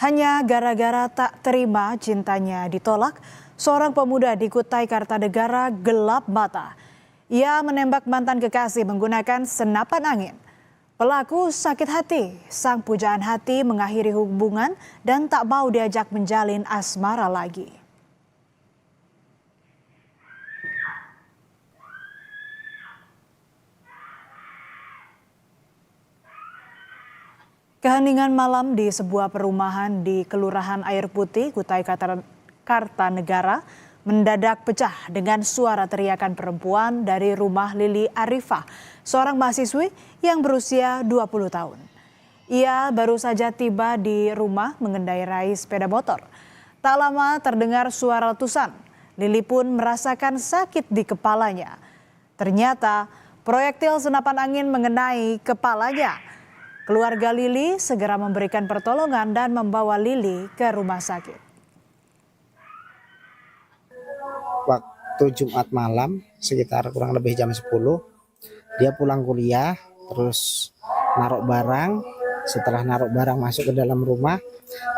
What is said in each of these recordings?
Hanya gara-gara tak terima cintanya ditolak, seorang pemuda di Kutai Kartanegara gelap mata. Ia menembak mantan kekasih menggunakan senapan angin. Pelaku sakit hati, sang pujaan hati mengakhiri hubungan dan tak mau diajak menjalin asmara lagi. Keheningan malam di sebuah perumahan di Kelurahan Air Putih, Kutai Kartanegara mendadak pecah dengan suara teriakan perempuan dari rumah Lili Arifah, seorang mahasiswi yang berusia 20 tahun. Ia baru saja tiba di rumah mengendarai sepeda motor. Tak lama terdengar suara letusan. Lili pun merasakan sakit di kepalanya. Ternyata proyektil senapan angin mengenai kepalanya. Keluarga Lili segera memberikan pertolongan dan membawa Lili ke rumah sakit. Waktu Jumat malam sekitar kurang lebih jam 10, dia pulang kuliah, terus naruh barang. Setelah naruh barang masuk ke dalam rumah,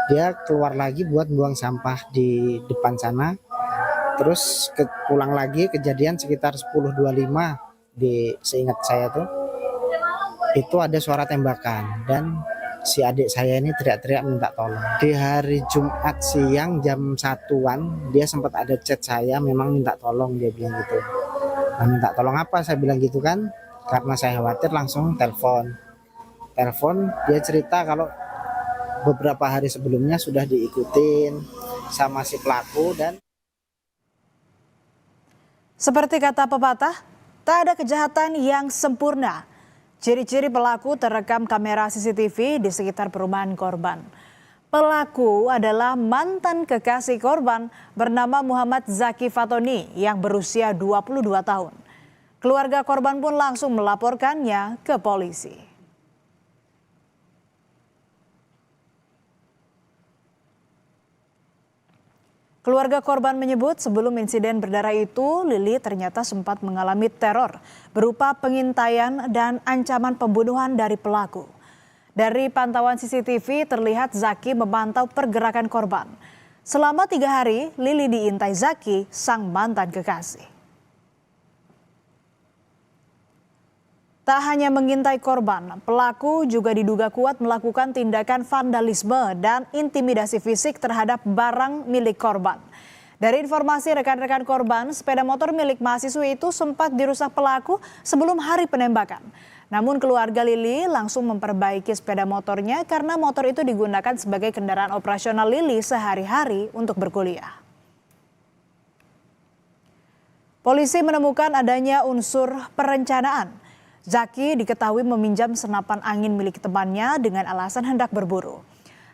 dia keluar lagi buat buang sampah di depan sana. Terus pulang lagi, kejadian sekitar 10.25 seingat saya tuh. Itu ada suara tembakan dan si adik saya ini teriak-teriak minta tolong. Di hari Jumat siang jam 1-an dia sempat ada chat saya, memang minta tolong, dia bilang gitu. Nah, minta tolong apa? Saya bilang gitu kan, karena saya khawatir langsung telepon, dia cerita kalau beberapa hari sebelumnya sudah diikutin sama si pelaku. Dan seperti kata pepatah, tak ada kejahatan yang sempurna. Ciri-ciri pelaku terekam kamera CCTV di sekitar perumahan korban. Pelaku adalah mantan kekasih korban bernama Muhammad Zaki Fatoni yang berusia 22 tahun. Keluarga korban pun langsung melaporkannya ke polisi. Keluarga korban menyebut sebelum insiden berdarah itu, Lili ternyata sempat mengalami teror berupa pengintaian dan ancaman pembunuhan dari pelaku. Dari pantauan CCTV terlihat Zaki memantau pergerakan korban. Selama 3 hari, Lili diintai Zaki, sang mantan kekasih. Tak hanya mengintai korban, pelaku juga diduga kuat melakukan tindakan vandalisme dan intimidasi fisik terhadap barang milik korban. Dari informasi rekan-rekan korban, sepeda motor milik mahasiswi itu sempat dirusak pelaku sebelum hari penembakan. Namun keluarga Lili langsung memperbaiki sepeda motornya karena motor itu digunakan sebagai kendaraan operasional Lili sehari-hari untuk berkuliah. Polisi menemukan adanya unsur perencanaan. Zaki diketahui meminjam senapan angin milik temannya dengan alasan hendak berburu.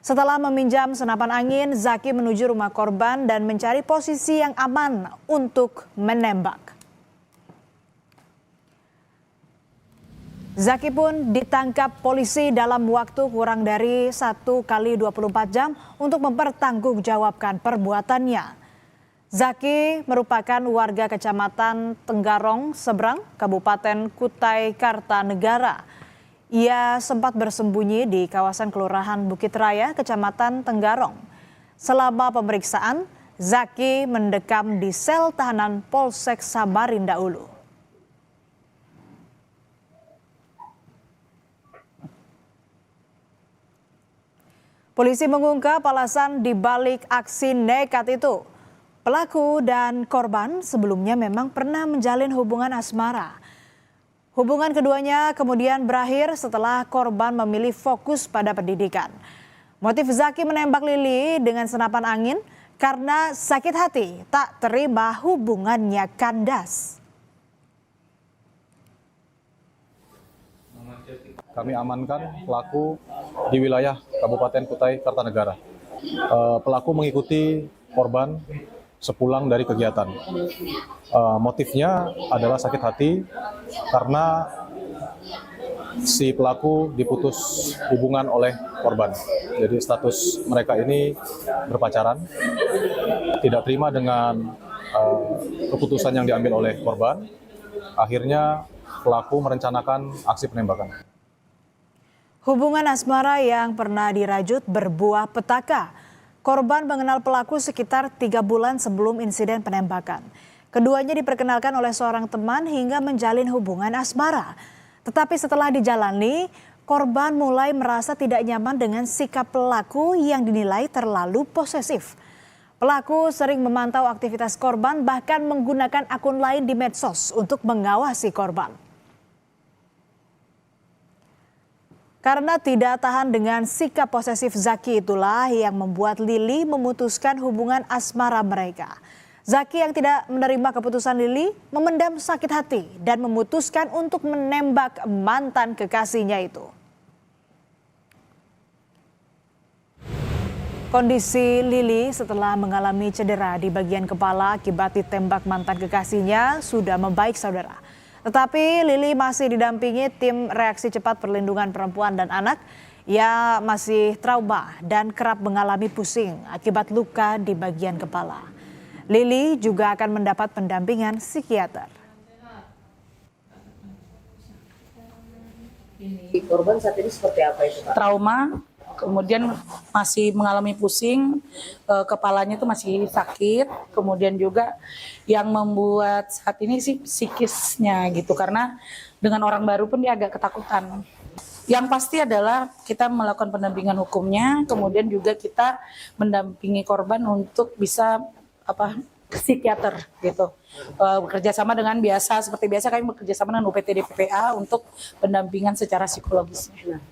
Setelah meminjam senapan angin, Zaki menuju rumah korban dan mencari posisi yang aman untuk menembak. Zaki pun ditangkap polisi dalam waktu kurang dari 1 kali 24 jam untuk mempertanggungjawabkan perbuatannya. Zaki merupakan warga Kecamatan Tenggarong Seberang, Kabupaten Kutai Kartanegara. Ia sempat bersembunyi di kawasan Kelurahan Bukit Raya, Kecamatan Tenggarong. Selama pemeriksaan, Zaki mendekam di sel tahanan Polsek Samarinda Ulu. Polisi mengungkap alasan dibalik aksi nekat itu. Pelaku dan korban sebelumnya memang pernah menjalin hubungan asmara. Hubungan keduanya kemudian berakhir setelah korban memilih fokus pada pendidikan. Motif Zaki menembak Lili dengan senapan angin karena sakit hati tak terima hubungannya kandas. Kami amankan pelaku di wilayah Kabupaten Kutai Kartanegara. Pelaku mengikuti korban sepulang dari kegiatan. Motifnya adalah sakit hati karena si pelaku diputus hubungan oleh korban. Jadi status mereka ini berpacaran, tidak terima dengan keputusan yang diambil oleh korban. Akhirnya pelaku merencanakan aksi penembakan. Hubungan asmara yang pernah dirajut berbuah petaka. Korban mengenal pelaku sekitar 3 bulan sebelum insiden penembakan. Keduanya diperkenalkan oleh seorang teman hingga menjalin hubungan asmara. Tetapi setelah dijalani, korban mulai merasa tidak nyaman dengan sikap pelaku yang dinilai terlalu posesif. Pelaku sering memantau aktivitas korban, bahkan menggunakan akun lain di medsos untuk mengawasi korban. Karena tidak tahan dengan sikap posesif Zaki, itulah yang membuat Lili memutuskan hubungan asmara mereka. Zaki yang tidak menerima keputusan Lili memendam sakit hati dan memutuskan untuk menembak mantan kekasihnya itu. Kondisi Lili setelah mengalami cedera di bagian kepala akibat ditembak mantan kekasihnya sudah membaik, saudara. Tetapi Lili masih didampingi tim reaksi cepat perlindungan perempuan dan anak yang masih trauma dan kerap mengalami pusing akibat luka di bagian kepala. Lili juga akan mendapat pendampingan psikiater. Korban saat ini seperti apa itu, Pak? Trauma, kemudian masih mengalami pusing, kepalanya itu masih sakit, kemudian juga yang membuat saat ini sih psikisnya gitu, karena dengan orang baru pun dia agak ketakutan. Yang pasti adalah kita melakukan pendampingan hukumnya, kemudian juga kita mendampingi korban untuk bisa psikiater gitu. Bekerja sama dengan seperti biasa kami bekerja sama dengan UPTD PPA untuk pendampingan secara psikologisnya.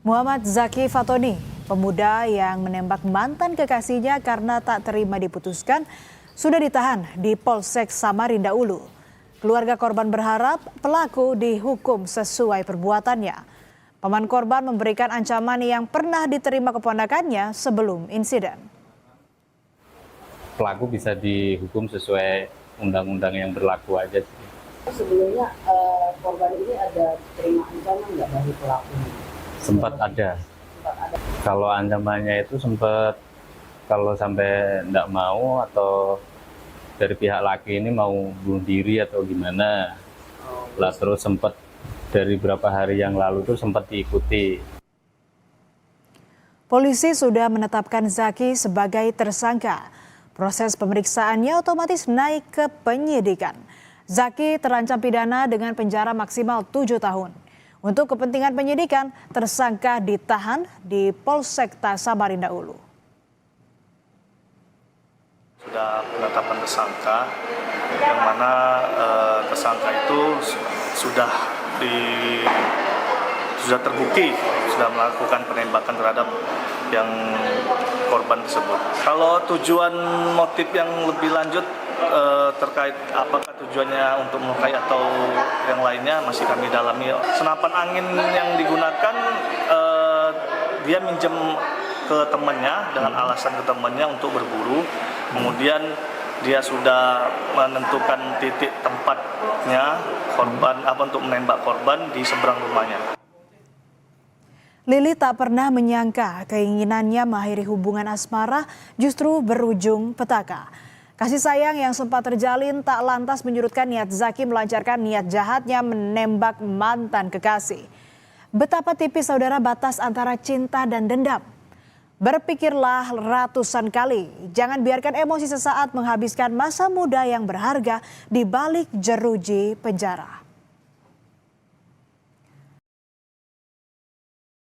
Muhammad Zaki Fatoni, pemuda yang menembak mantan kekasihnya karena tak terima diputuskan, sudah ditahan di Polsek Samarinda Ulu. Keluarga korban berharap pelaku dihukum sesuai perbuatannya. Paman korban memberikan ancaman yang pernah diterima keponakannya sebelum insiden. Pelaku bisa dihukum sesuai undang-undang yang berlaku aja sih. Sebelumnya korban ini ada terima ancaman nggak dari pelaku? Sempat ada. Kalau ancamannya itu sempat kalau sampai enggak mau atau dari pihak laki ini mau bunuh diri atau gimana. Lah terus sempat dari beberapa hari yang lalu tuh sempat diikuti. Polisi sudah menetapkan Zaki sebagai tersangka. Proses pemeriksaannya otomatis naik ke penyidikan. Zaki terancam pidana dengan penjara maksimal 7 tahun. Untuk kepentingan penyidikan, tersangka ditahan di Polsek Samarinda Ulu. Sudah penetapan tersangka, yang mana tersangka itu sudah terbukti sudah melakukan penembakan terhadap yang korban tersebut. Kalau tujuan motif yang lebih lanjut terkait apakah tujuannya untuk melukai atau yang lainnya masih kami dalami. Senapan angin yang digunakan dia minjem ke temannya dengan alasan ke temannya untuk berburu. Kemudian dia sudah menentukan titik tempatnya korban untuk menembak korban di seberang rumahnya. Lili tak pernah menyangka keinginannya mengakhiri hubungan asmara justru berujung petaka. Kasih sayang yang sempat terjalin tak lantas menyurutkan niat Zaki melancarkan niat jahatnya menembak mantan kekasih. Betapa tipis, saudara, batas antara cinta dan dendam. Berpikirlah ratusan kali, jangan biarkan emosi sesaat menghabiskan masa muda yang berharga di balik jeruji penjara.